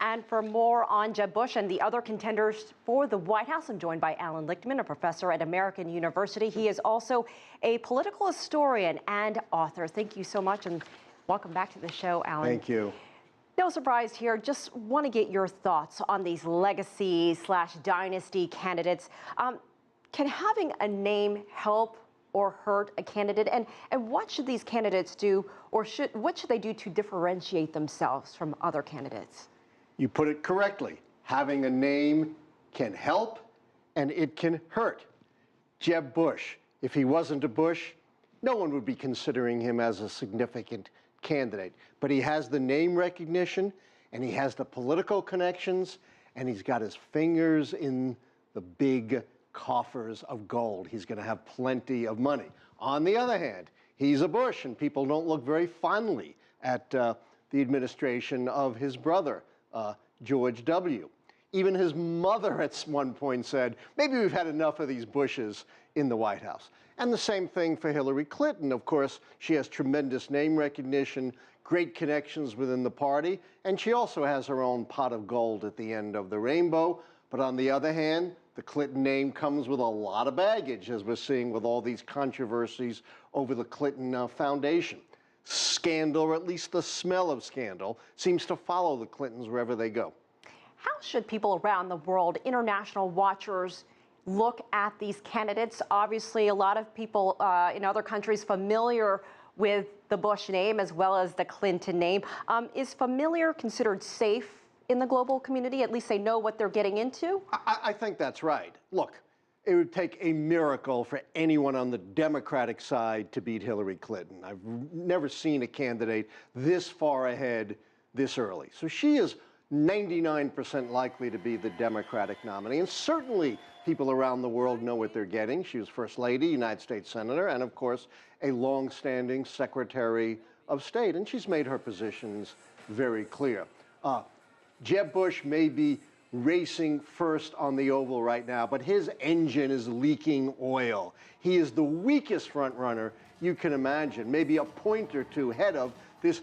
And for more on Jeb Bush and the other contenders for the White House, I'm joined by Allan Lichtman, a professor at American University. He is also a political historian and author. Thank you so much, and welcome back to the show, Allan. Thank you. No surprise here. Just want to get your thoughts on these legacy/dynasty candidates. Can having a name help or hurt a candidate? And what should these candidates do, or what should they do to differentiate themselves from other candidates? You put it correctly. Having a name can help and it can hurt. Jeb Bush, if he wasn't a Bush, no one would be considering him as a significant candidate. But he has the name recognition, and he has the political connections, and he's got his fingers in the big coffers of gold. He's going to have plenty of money. On the other hand, he's a Bush, and people don't look very fondly at the administration of his brother, George W. Even his mother at one point said, maybe we've had enough of these Bushes in the White House. And the same thing for Hillary Clinton. Of course, she has tremendous name recognition, great connections within the party, and she also has her own pot of gold at the end of the rainbow. But on the other hand, the Clinton name comes with a lot of baggage, as we're seeing with all these controversies over the Clinton Foundation. Scandal, or at least the smell of scandal, seems to follow the Clintons wherever they go. How should people around the world, international watchers, look at these candidates? Obviously, a lot of people in other countries familiar with the Bush name as well as the Clinton name. Is familiar considered safe in the global community? At least they know what they're getting into? I think that's right. Look, it would take a miracle for anyone on the Democratic side to beat Hillary Clinton. I've never seen a candidate this far ahead this early. So she is 99% likely to be the Democratic nominee. And certainly people around the world know what they're getting. She was First Lady, United States Senator, and of course, a long-standing Secretary of State. And she's made her positions very clear. Jeb Bush may be racing first on the Oval right now, but his engine is leaking oil. He is the weakest front runner you can imagine, maybe a point or two ahead of this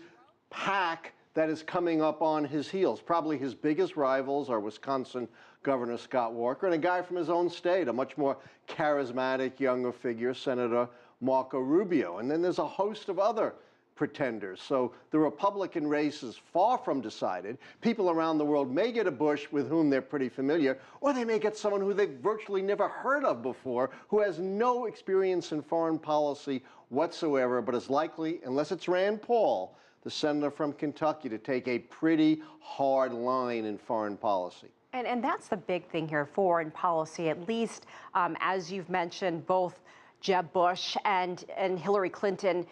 pack that is coming up on his heels. Probably his biggest rivals are Wisconsin Governor Scott Walker and a guy from his own state, a much more charismatic, younger figure, Senator Marco Rubio. And then there's a host of other pretenders. So the Republican race is far from decided. People around the world may get a Bush with whom they're pretty familiar, or they may get someone who they've virtually never heard of before, who has no experience in foreign policy whatsoever, but is likely, unless it's Rand Paul, the senator from Kentucky, to take a pretty hard line in foreign policy. And that's the big thing here, foreign policy, at least, as you've mentioned, both Jeb Bush and Hillary Clinton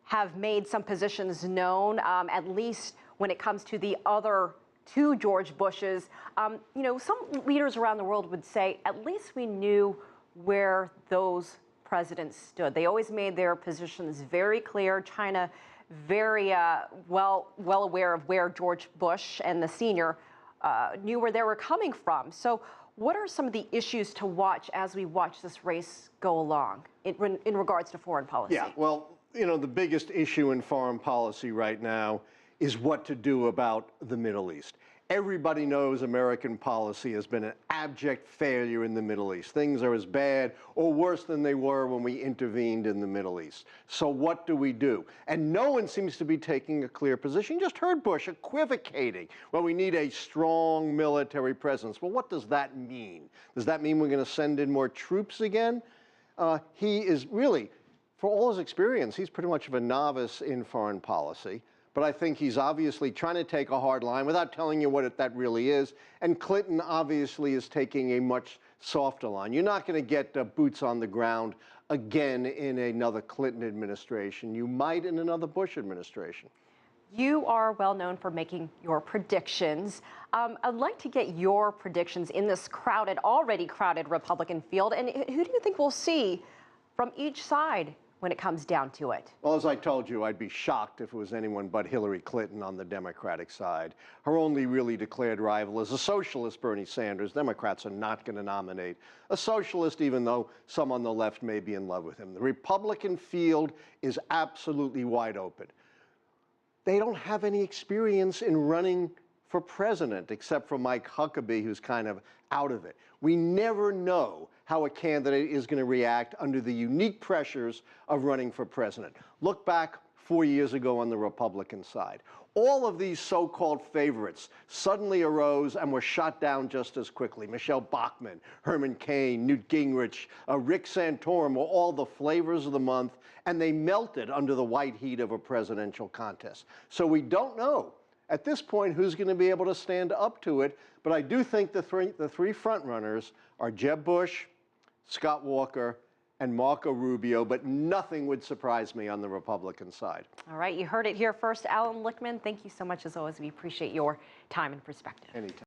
have made some positions known, at least when it comes to the other two George Bushes. You know, some leaders around the world would say, at least we knew where those presidents stood. They always made their positions very clear. China very well aware of where George Bush and the senior knew where they were coming from. So what are some of the issues to watch as we watch this race go along in regards to foreign policy? Yeah, well, you know, the biggest issue in foreign policy right now is what to do about the Middle East. Everybody knows American policy has been an abject failure in the Middle East. Things are as bad or worse than they were when we intervened in the Middle East. So what do we do? And no one seems to be taking a clear position. You just heard Bush equivocating. Well, we need a strong military presence. Well, what does that mean? Does that mean we're going to send in more troops again? He is really, for all his experience, he's pretty much of a novice in foreign policy. But I think he's obviously trying to take a hard line without telling you what that really is. And Clinton obviously is taking a much softer line. You're not going to get boots on the ground again in another Clinton administration. You might in another Bush administration. You are well known for making your predictions. I'd like to get your predictions in this already crowded Republican field. And who do you think we'll see from each side when it comes down to it? Well, as I told you, I'd be shocked if it was anyone but Hillary Clinton on the Democratic side. Her only really declared rival is a socialist, Bernie Sanders. Democrats are not going to nominate a socialist, even though some on the left may be in love with him. The Republican field is absolutely wide open. They don't have any experience in running for president, except for Mike Huckabee, who's kind of out of it. We never know how a candidate is going to react under the unique pressures of running for president. Look back 4 years ago on the Republican side. All of these so-called favorites suddenly arose and were shot down just as quickly. Michelle Bachmann, Herman Cain, Newt Gingrich, Rick Santorum were all the flavors of the month, and they melted under the white heat of a presidential contest. So we don't know at this point who's going to be able to stand up to it, but I do think the three frontrunners are Jeb Bush, Scott Walker, and Marco Rubio, but nothing would surprise me on the Republican side. All right, you heard it here first. Allan Lichtman, thank you so much as always. We appreciate your time and perspective. Anytime.